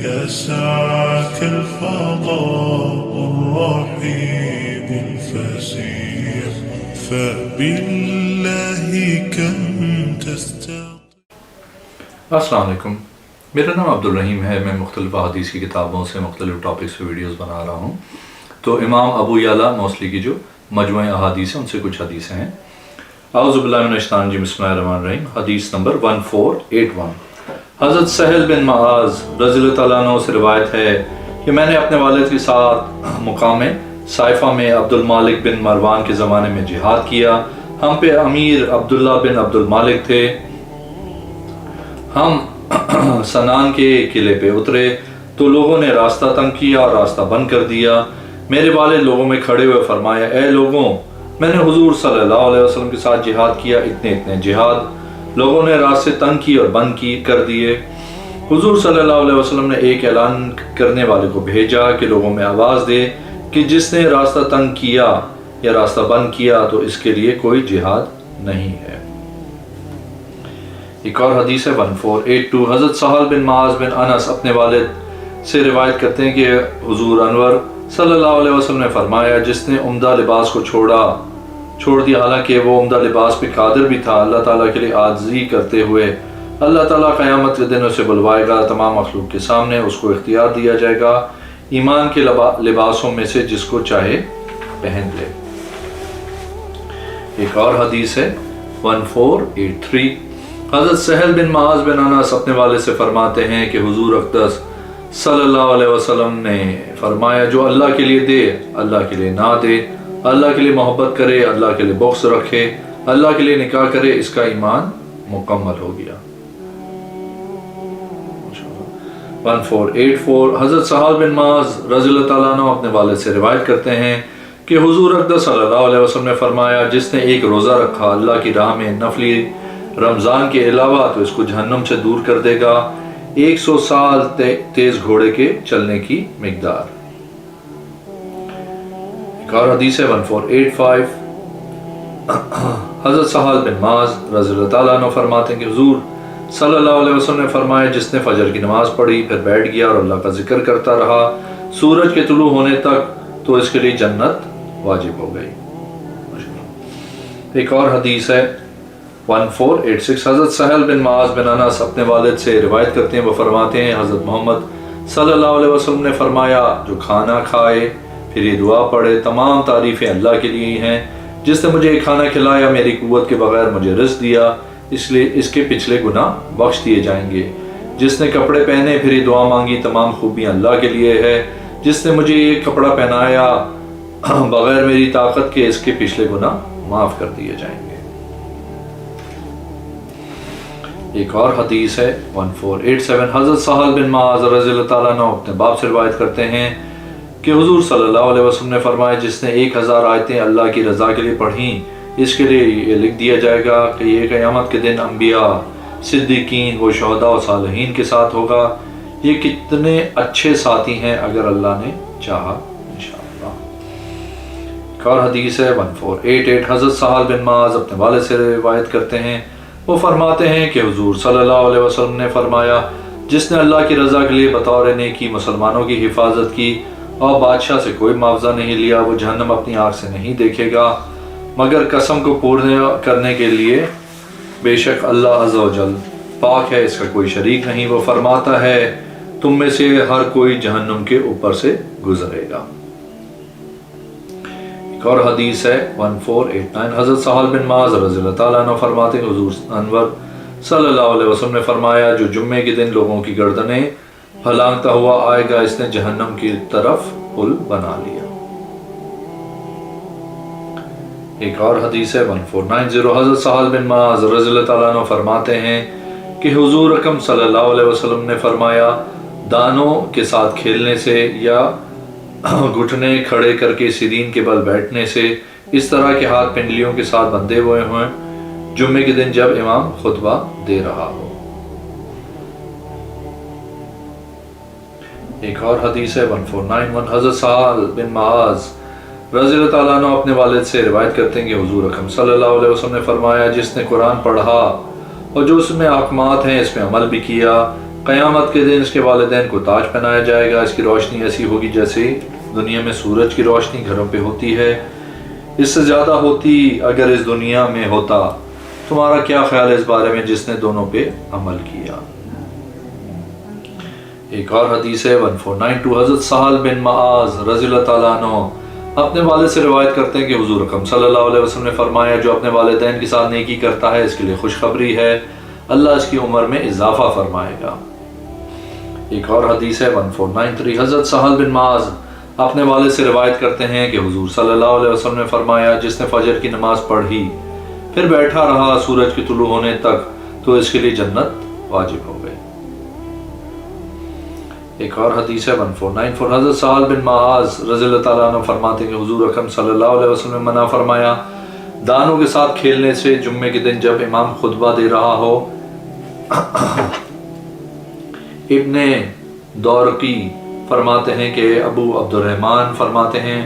يا ساعة الفضاء الرحيم الفسيح فبالله كم تستطيع. السلام علیکم، میرا نام عبدالرحیم ہے. میں مختلف حدیث کی کتابوں سے مختلف ٹاپکس پہ ویڈیوز بنا رہا ہوں. تو امام ابو یعلا موصلی کی جو مجموعہ احادیث ہیں ان سے کچھ حدیثیں ہیں. اعوذ باللہ من الشیطان الرجیم، بسم اللہ الرحمن الرحیم. حدیث نمبر 1481. حضرت سہل بن معاذ رضی اللہ تعالیٰ عنہ سے روایت ہے کہ میں نے اپنے والد کے ساتھ مقام صائفہ میں عبد المالک بن مروان کے زمانے میں جہاد کیا. ہم پہ امیر عبداللہ بن عبد المالک تھے. ہم سنان کے قلعے پہ اترے تو لوگوں نے راستہ تنگ کیا اور راستہ بند کر دیا. میرے والد لوگوں میں کھڑے ہوئے فرمایا، اے لوگوں، میں نے حضور صلی اللہ علیہ وسلم کے ساتھ جہاد کیا، اتنے جہاد. لوگوں نے راستے تنگ کی اور بند کر دیے. حضور صلی اللہ علیہ وسلم نے ایک اعلان کرنے والے کو بھیجا کہ لوگوں میں آواز دے کہ جس نے راستہ تنگ کیا یا راستہ بند کیا تو اس کے لیے کوئی جہاد نہیں ہے. ایک اور حدیث ہے 1482. حضرت سہل بن معاذ بن انس اپنے والد سے روایت کرتے ہیں کہ حضور انور صلی اللہ علیہ وسلم نے فرمایا، جس نے عمدہ لباس کو چھوڑ دیا حالانکہ وہ عمدہ لباس پہ قادر بھی تھا، اللہ تعالیٰ کے لیے عاجزی کرتے ہوئے اللہ تعالیٰ قیامت کے دن اسے بلوائے گا. تمام مخلوق کے سامنے اس کو اختیار دیا جائے گا ایمان کے لباسوں میں سے جس کو چاہے پہن لے. ایک اور حدیث ہے 1483. حضرت سہل بن معاذ بن انس اپنے والد سے فرماتے ہیں کہ حضور اقدس صلی اللہ علیہ وسلم نے فرمایا، جو اللہ کے لیے دے اللہ کے لیے نہ دے، اللہ کے لیے محبت کرے اللہ کے لیے بغض رکھے، اللہ کے لیے نکاح کرے، اس کا ایمان مکمل ہو گیا. 1484. حضرت سہل بن معاذ رضی اللہ تعالیٰ عنہ اپنے والد سے روایت کرتے ہیں کہ حضور اقدس صلی اللہ علیہ وسلم نے فرمایا، جس نے ایک روزہ رکھا اللہ کی راہ میں نفلی رمضان کے علاوہ تو اس کو جہنم سے دور کر دے گا 100 سال تیز گھوڑے کے چلنے کی مقدار. ایک اور حدیث ہے 1485. حضرت سہل بن معاذ رضی اللہ تعالیٰ عنہ فرماتے ہیں کہ حضور صلی اللہ علیہ وسلم نے فرمایا، جس نے فجر کی نماز پڑھی پھر بیٹھ گیا اور اللہ کا ذکر کرتا رہا سورج کے طلوع ہونے تک تو اس کے لیے جنت واجب ہو گئی. ایک اور حدیث ہے 1486. حضرت سہل بن معاذ بن انس اپنے والد سے روایت کرتے ہیں، وہ فرماتے ہیں حضرت محمد صلی اللہ علیہ وسلم نے فرمایا، جو کھانا کھائے پھر یہ دعا پڑھے تمام تعریفیں اللہ کے لیے ہیں. جس نے مجھے کھانا کھلایا میری قوت کے بغیر مجھے رزق دیا، اس لیے اس کے پچھلے گناہ بخش دیے جائیں گے. جس نے کپڑے پہنے پھر یہ دعا مانگی تمام خوبیاں اللہ کے لیے ہے. جس نے مجھے یہ کپڑا پہنایا بغیر میری طاقت کے، اس کے پچھلے گناہ معاف کر دیے جائیں گے. ایک اور حدیث ہے 1487. حضرت سہل بن معاذ رضی اللہ تعالیٰ عنہ اپنے باپ سے روایت کرتے ہیں کہ حضور صلی اللہ علیہ وسلم نے فرمایا، جس نے 1000 آیتیں اللہ کی رضا کے لیے پڑھیں اس کے لیے یہ لکھ دیا جائے گا کہ یہ قیامت کے دن انبیاء، صدیقین و شہداء و صالحین کے ساتھ ہوگا. یہ کتنے اچھے ساتھی ہیں اگر اللہ نے چاہا انشاءاللہ. ایک اور حدیث ہے 1488. حضرت سہل بن معاذ اپنے والد سے روایت کرتے ہیں، وہ فرماتے ہیں کہ حضور صلی اللہ علیہ وسلم نے فرمایا، جس نے اللہ کی رضا کے لیے بطور نیکی مسلمانوں کی حفاظت کی اور بادشاہ سے کوئی معاوضہ نہیں لیا، وہ جہنم اپنی آنکھ سے نہیں دیکھے گا مگر قسم کو پورا کرنے کے لیے. بے شک اللہ عز و جل پاک ہے، اس کا کوئی شریک نہیں. وہ فرماتا ہے تم میں سے ہر کوئی جہنم کے اوپر سے گزرے گا. ایک اور حدیث ہے 1489. حضرت سہل بن معاذ رضی اللہ تعالیٰ عنہ فرماتے ہیں حضور انور صلی اللہ علیہ وسلم نے فرمایا، جو جمعے کے دن لوگوں کی گردنیں پھلانگتا ہوا آئے گا اس نے جہنم کی طرف پل بنا لیا. ایک اور حدیث ہے 1490. حضرت سہل بن معاذ رضی اللہ تعالیٰ عنہ فرماتے ہیں کہ حضور اکرم صلی اللہ علیہ وسلم نے فرمایا، دانوں کے ساتھ کھیلنے سے یا گھٹنے کھڑے کر کے سیرین کے بل بیٹھنے سے اس طرح کے ہاتھ پنڈلیوں کے ساتھ بندھے ہوئے ہیں جمعے کے دن جب امام خطبہ دے رہا ہو. ایک اور حدیث ہے 1491. حضرت سہل بن معاذ رضی اللہ تعالیٰ عنہ اپنے والد سے روایت کرتے ہیں کہ حضور اکرم صلی اللہ علیہ وسلم نے فرمایا، جس نے قرآن پڑھا اور جو اس میں احکامات ہیں اس میں عمل بھی کیا، قیامت کے دن اس کے والدین کو تاج پہنایا جائے گا، اس کی روشنی ایسی ہوگی جیسے دنیا میں سورج کی روشنی گھروں پہ ہوتی ہے، اس سے زیادہ ہوتی اگر اس دنیا میں ہوتا۔ تمہارا کیا خیال ہے اس بارے میں جس نے دونوں پہ عمل کیا؟ ایک اور حدیث ہے 1492، حضرت سہل بن معاذ رضی اللہ تعالیٰ عنہ اپنے والد سے روایت کرتے ہیں کہ حضور اکرم صلی اللہ علیہ وسلم نے فرمایا، جو اپنے والدین کے ساتھ نیکی کرتا ہے اس کے لیے خوشخبری ہے، اللہ اس کی عمر میں اضافہ فرمائے گا۔ ایک اور حدیث ہے 1493، حضرت سہل بن معاذ اپنے والد سے روایت کرتے ہیں کہ حضور صلی اللہ علیہ وسلم نے فرمایا، جس نے فجر کی نماز پڑھی پھر بیٹھا رہا سورج کے طلوع ہونے تک تو اس کے لیے جنت واجب ہو گئی۔ ایک اور حدیث ہے 1494، حضرت سہل بن معاذ رضی اللہ تعالیٰ عنہ فرماتے ہیں کہ حضور اکرم صلی اللہ علیہ وسلم نے منع فرمایا دانوں کے ساتھ کھیلنے سے جمعے کے دن جب امام خطبہ دے رہا ہو۔ ابن دورقی فرماتے ہیں کہ ابو عبد الرحمن فرماتے ہیں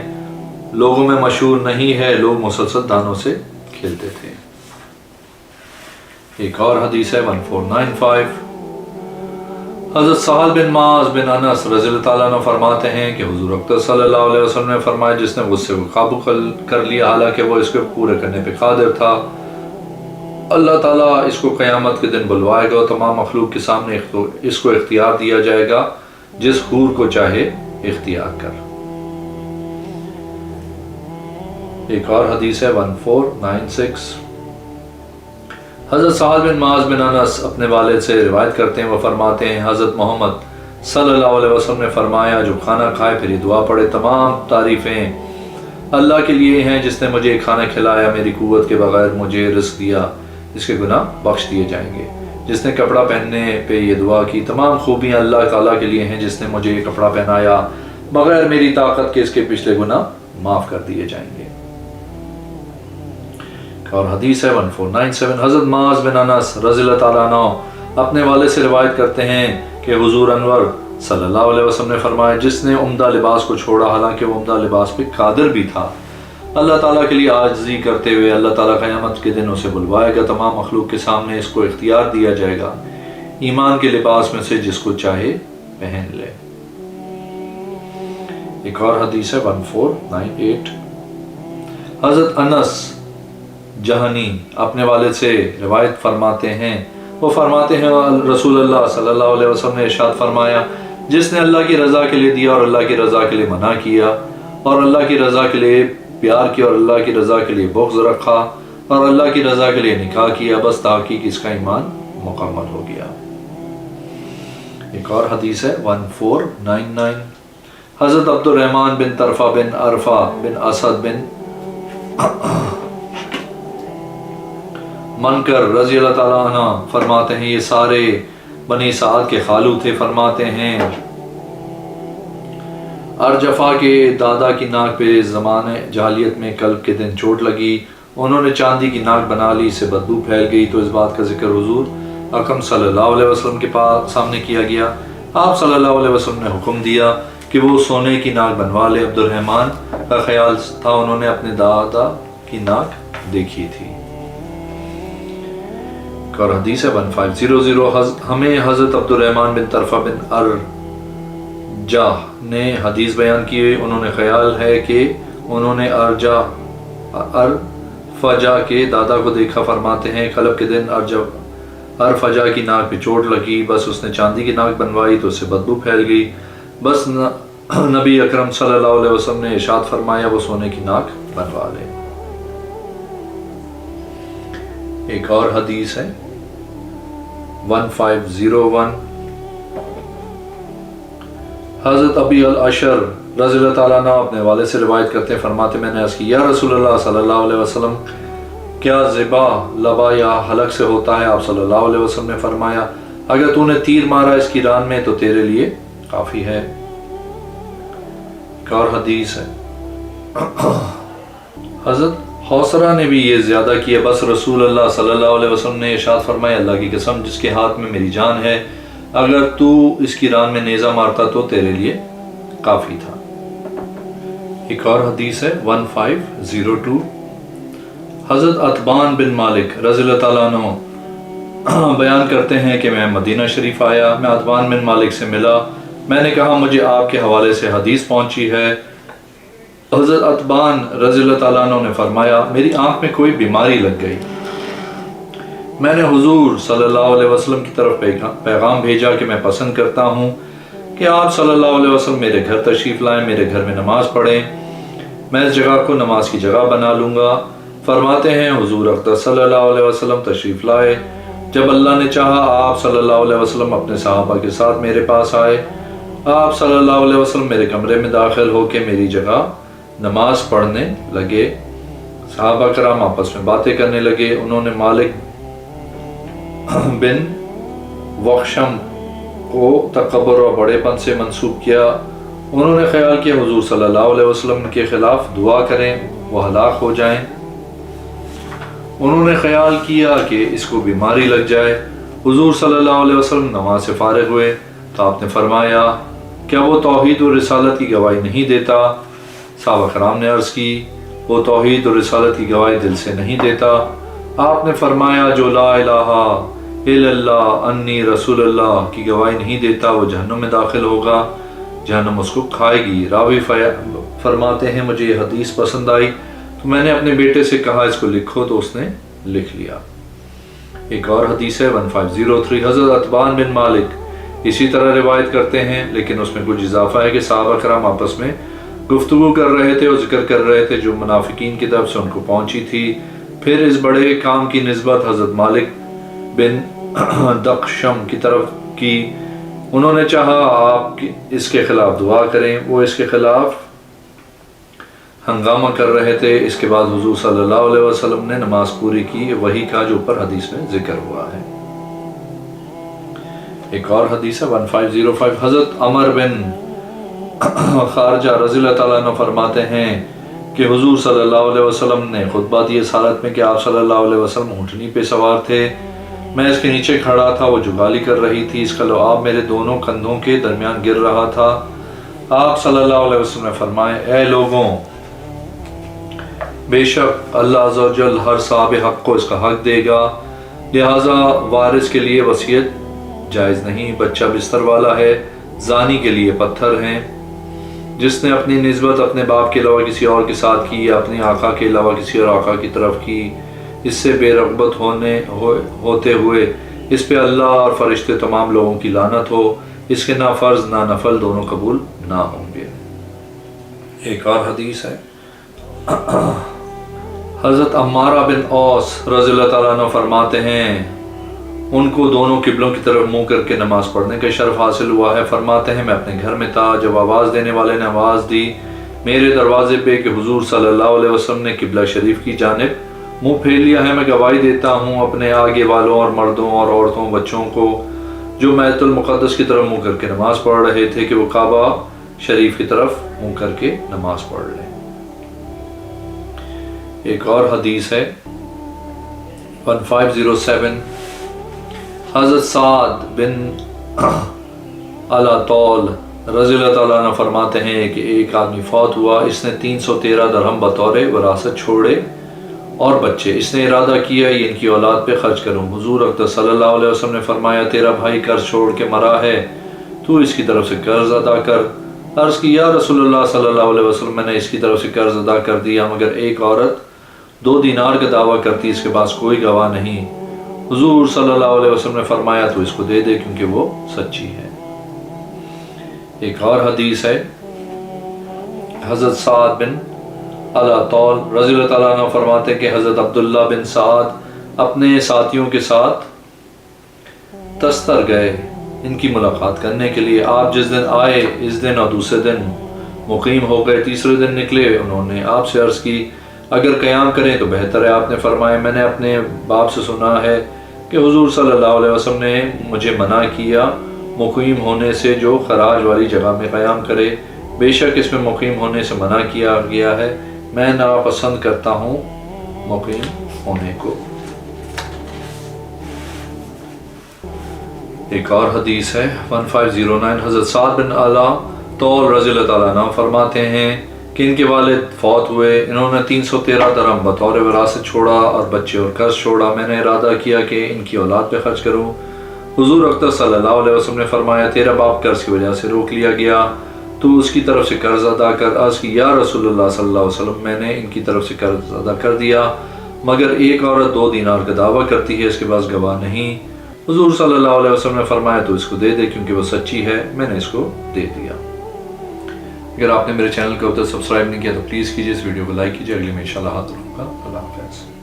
لوگوں میں مشہور نہیں ہے، لوگ مسلسل دانوں سے کھیلتے تھے۔ ایک اور حدیث ہے 1495، حضرت سہل بن معاذ بن انس رضی اللہ تعالیٰ عنہ فرماتے ہیں کہ حضور اکرم صلی اللہ علیہ وسلم نے فرمایا، جس نے غصے کو قابو کر لیا حالانکہ وہ اس کو پورے کرنے پہ قادر تھا، اللہ تعالیٰ اس کو قیامت کے دن بلوائے گا اور تمام مخلوق کے سامنے اس کو اختیار دیا جائے گا، جس حور کو چاہے اختیار کر۔ ایک اور حدیث ہے 1496، حضرت سہل بن معاذ بن انس اپنے والد سے روایت کرتے ہیں، وہ فرماتے ہیں حضرت محمد صلی اللہ علیہ وسلم نے فرمایا، جو کھانا کھائے پھر یہ دعا پڑھے، تمام تعریفیں اللہ کے لیے ہیں جس نے مجھے کھانا کھلایا، میری قوت کے بغیر مجھے رزق دیا، اس کے گناہ بخش دیے جائیں گے۔ جس نے کپڑا پہننے پہ یہ دعا کی، تمام خوبیاں اللہ تعالیٰ کے لیے ہیں جس نے مجھے یہ کپڑا پہنایا، بغیر میری طاقت کے اس کے پچھلے گناہ معاف کر دیے جائیں گے۔ اور حدیث ہے 1497، حضرت معاذ بن انس رضی اللہ تعالیٰ عنہ اپنے والد سے روایت کرتے ہیں کہ حضور انور صلی اللہ علیہ وسلم نے فرمایا، جس نے عمدہ لباس کو چھوڑا حالانکہ وہ عمدہ لباس پہ قادر بھی تھا، اللہ تعالیٰ کے لیے عاجزی کرتے ہوئے اللہ تعالیٰ قیامت کے دن اسے بلوائے گا، تمام مخلوق کے سامنے اس کو اختیار دیا جائے گا، ایمان کے لباس میں سے جس کو چاہے پہن لے۔ ایک اور حدیث ہے 1498، حضرت انس جہنی اپنے والد سے روایت فرماتے ہیں، وہ فرماتے ہیں رسول اللہ صلی اللہ علیہ وسلم نے ارشاد فرمایا، جس نے اللہ کی رضا کے لیے دیا اور اللہ کی رضا کے لیے منع کیا اور اللہ کی رضا کے لیے پیار کیا اور اللہ کی رضا کے لیے بغض رکھا اور اللہ کی رضا کے لیے نکاح کیا، بس تحقیق اس کا ایمان مکمل ہو گیا۔ ایک اور حدیث ہے 1499، حضرت عبد الرحمن بن طرفہ بن عرفہ بن اسد بن منکر رضی اللہ تعالیٰ عنہ فرماتے ہیں، یہ سارے بنی سعد کے خالو تھے، فرماتے ہیں ارجفا کے دادا کی ناک پہ زمانے جاہلیت میں کلب کے دن چوٹ لگی، انہوں نے چاندی کی ناک بنا لی، اس سے بدبو پھیل گئی، تو اس بات کا ذکر حضور اکرم صلی اللہ علیہ وسلم کے پاس سامنے کیا گیا۔ آپ صلی اللہ علیہ وسلم نے حکم دیا کہ وہ سونے کی ناک بنوا لے۔ عبد الرحمن کا خیال تھا انہوں نے اپنے دادا کی ناک دیکھی تھی۔ اور حدیث ہے 1500، ہمیں حضرت عبد الرحمن بن طرفہ بن ارجا نے حدیث بیان کی، انہوں نے خیال ہے کہ انہوں نے ارفجا کے دادا کو دیکھا، فرماتے ہیں کلب کے دن ارفجا کی ناک پہ چوٹ لگی، بس اس نے چاندی کی ناک بنوائی تو اس سے بدبو پھیل گئی، بس نبی اکرم صلی اللہ علیہ وسلم نے ارشاد فرمایا وہ سونے کی ناک بنوا لے۔ ایک اور حدیث ہے 1501، حضرت ابی الاشر رضی اللہ تعالیٰ عنہ اپنے والد سے روایت کرتے ہیں، فرماتے میں نے عرض کی یا رسول اللہ صلی اللہ علیہ وسلم، کیا ذبح لبا یا حلق سے ہوتا ہے؟ آپ صلی اللہ علیہ وسلم نے فرمایا اگر تو نے تیر مارا اس کی ران میں تو تیرے لیے کافی ہے۔ ایک اور حدیث ہے حضرت حوصرہ نے بھی یہ زیادہ کیا، بس رسول اللہ صلی اللہ علیہ وسلم نے ارشاد فرمایا اللہ کی قسم جس کے ہاتھ میں میری جان ہے، اگر تو اس کی ران میں نیزہ مارتا تو تیرے لیے کافی تھا۔ ایک اور حدیث ہے 1502، حضرت عتبان بن مالک رضی اللہ تعالیٰ عنہ بیان کرتے ہیں کہ میں مدینہ شریف آیا، میں عتبان بن مالک سے ملا، میں نے کہا مجھے آپ کے حوالے سے حدیث پہنچی ہے۔ حضرت عتبان رضی اللہ تعالیٰ عنہ نے فرمایا میری آنکھ میں کوئی بیماری لگ گئی، میں نے حضور صلی اللہ علیہ وسلم کی طرف پیغام بھیجا کہ میں پسند کرتا ہوں کہ آپ صلی اللہ علیہ وسلم میرے گھر تشریف لائیں، میرے گھر میں نماز پڑھیں، میں اس جگہ کو نماز کی جگہ بنا لوں گا۔ فرماتے ہیں حضور اقدس صلی اللہ علیہ وسلم تشریف لائے، جب اللہ نے چاہا آپ صلی اللہ علیہ وسلم اپنے صحابہ کے ساتھ میرے پاس آئے، آپ صلی اللہ علیہ وسلم میرے کمرے میں داخل ہو کے میری جگہ نماز پڑھنے لگے۔ صحابہ کرام آپس میں باتیں کرنے لگے۔ انہوں نے مالک بن وخشم کو تکبر اور بڑے پن سے منسوب کیا۔ انہوں نے خیال کیا حضور صلی اللہ علیہ وسلم کے خلاف دعا کریں، وہ ہلاک ہو جائیں۔ انہوں نے خیال کیا کہ اس کو بیماری لگ جائے۔ حضور صلی اللہ علیہ وسلم نماز سے فارغ ہوئے تو آپ نے فرمایا کیا وہ توحید و رسالت کی گواہی نہیں دیتا؟ صحابہ کرام نے عرض کی وہ توحید و رسالت کی گواہی دل سے نہیں دیتا۔ آپ نے فرمایا جو لا الہ الا اللہ انی رسول اللہ کی گواہی نہیں دیتا وہ جہنم میں داخل ہوگا، جہنم اس کو کھائے گی۔ راوی فرماتے ہیں مجھے یہ حدیث پسند آئی تو میں نے اپنے بیٹے سے کہا اس کو لکھو تو اس نے لکھ لیا۔ ایک اور حدیث ہے 1503 حضرت عتبان بن مالک اسی طرح روایت کرتے ہیں، لیکن اس میں کچھ اضافہ ہے کہ صحابہ کرام آپس میں گفتگو کر رہے تھے اور ذکر کر رہے تھے جو منافقین کی طرف سے ان کو پہنچی تھی۔ پھر اس بڑے کام کی نسبت حضرت مالک بن دقشم کی طرف کی۔ انہوں نے چاہا آپ اس کے خلاف دعا کریں، وہ اس کے خلاف ہنگامہ کر رہے تھے۔ اس کے بعد حضور صلی اللہ علیہ وسلم نے نماز پوری کی، وہی کا جو اوپر حدیث میں ذکر ہوا ہے۔ ایک اور حدیث ہے 1505 حضرت عمر بن خارجہ رضی اللہ تعالیٰ عنہ فرماتے ہیں کہ حضور صلی اللہ علیہ وسلم نے خطبہ دی اس حالت میں کہ آپ صلی اللہ علیہ وسلم اونٹنی پہ سوار تھے، میں اس کے نیچے کھڑا تھا، وہ جگالی کر رہی تھی، اس کا لعاب میرے دونوں کندھوں کے درمیان گر رہا تھا۔ آپ صلی اللہ علیہ وسلم نے فرمائے اے لوگوں، بے شک اللہ عز و جل ہر صاحب حق کو اس کا حق دے گا، لہٰذا وارث کے لیے وصیت جائز نہیں، بچہ بستر والا ہے، زانی کے لیے پتھر ہیں، جس نے اپنی نسبت اپنے باپ کے علاوہ کسی اور کے ساتھ کی یا اپنے آقا کے علاوہ کسی اور آقا کی طرف کی، اس سے بے رغبت ہوتے ہوئے اس پہ اللہ اور فرشتے تمام لوگوں کی لعنت ہو، اس کے نہ فرض نہ نفل دونوں قبول نہ ہوں گے۔ ایک اور حدیث ہے حضرت عمارہ بن اوس رضی اللہ تعالیٰ عنہ فرماتے ہیں ان کو دونوں قبلوں کی طرف منہ کر کے نماز پڑھنے کا شرف حاصل ہوا ہے۔ فرماتے ہیں میں اپنے گھر میں تھا، جب آواز دینے والے نے آواز دی میرے دروازے پہ کہ حضور صلی اللہ علیہ وسلم نے قبلہ شریف کی جانب منہ پھیر لیا ہے، میں گواہی دیتا ہوں اپنے آگے والوں اور مردوں اور عورتوں بچوں کو جو بیت المقدس کی طرف منہ کر کے نماز پڑھ رہے تھے کہ وہ کعبہ شریف کی طرف منہ کر کے نماز پڑھ لیں۔ ایک اور حدیث ہے 1507 حضرت سعد بن طول رضی اللہ تعالیٰ عنہ فرماتے ہیں کہ ایک آدمی فوت ہوا، اس نے 313 درہم بطور وراثت چھوڑے اور بچے، اس نے ارادہ کیا یہ ان کی اولاد پہ خرچ کروں۔ حضور اقدس صلی اللہ علیہ وسلم نے فرمایا تیرا بھائی قرض چھوڑ کے مرا ہے، تو اس کی طرف سے قرض ادا کر۔ عرض کی یا رسول اللہ صلی اللہ علیہ وسلم میں نے اس کی طرف سے قرض ادا کر دیا، مگر ایک عورت 2 دینار کا دعویٰ کرتی، اس کے پاس کوئی گواہ نہیں۔ حضور صلی اللہ علیہ وسلم نے فرمایا تو اس کو دے دے کیونکہ وہ سچی ہے۔ ایک اور حدیث ہے حضرت سعد بن طول رضی اللہ تعالیٰ عنہ فرماتے کہ حضرت عبداللہ بن سعد اپنے ساتھیوں کے ساتھ تستر گئے ان کی ملاقات کرنے کے لیے۔ آپ جس دن آئے اس دن اور دوسرے دن مقیم ہو گئے، تیسرے دن نکلے، انہوں نے آپ سے عرض کی اگر قیام کریں تو بہتر ہے۔ آپ نے فرمایا میں نے اپنے باپ سے سنا ہے کہ حضور صلی اللہ علیہ وسلم نے مجھے منع کیا مقیم ہونے سے جو خراج والی جگہ میں قیام کرے، بے شک اس میں مقیم ہونے سے منع کیا گیا ہے، میں ناپسند کرتا ہوں مقیم ہونے کو۔ ایک اور حدیث ہے 1509 حضرت سعد بن طول رضی اللہ تعالیٰ عنہ فرماتے ہیں کہ ان کے والد فوت ہوئے، انہوں نے 313 درہم بطور وراثت چھوڑا اور بچے اور قرض چھوڑا، میں نے ارادہ کیا کہ ان کی اولاد پہ خرچ کروں۔ حضور اقدس صلی اللہ علیہ وسلم نے فرمایا تیرا باپ قرض کی وجہ سے روک لیا گیا، تو اس کی طرف سے قرض ادا کر۔ عرض کی یا رسول اللہ صلی اللہ علیہ وسلم میں نے ان کی طرف سے قرض ادا کر دیا، مگر ایک عورت 2 دینار کا دعویٰ کرتی ہے، اس کے پاس گواہ نہیں۔ حضور صلی اللہ علیہ وسلم نے فرمایا تو اس کو دے دے کیونکہ وہ سچی ہے، میں نے اس کو دے دیا۔ اگر آپ نے میرے چینل کو اب تک سبسکرائب نہیں کیا تو پلیز کیجیے، اس ویڈیو کو لائک کیجیے، اگلی میں انشاءاللہ حاضر ہوں گا۔ اللہ حافظ۔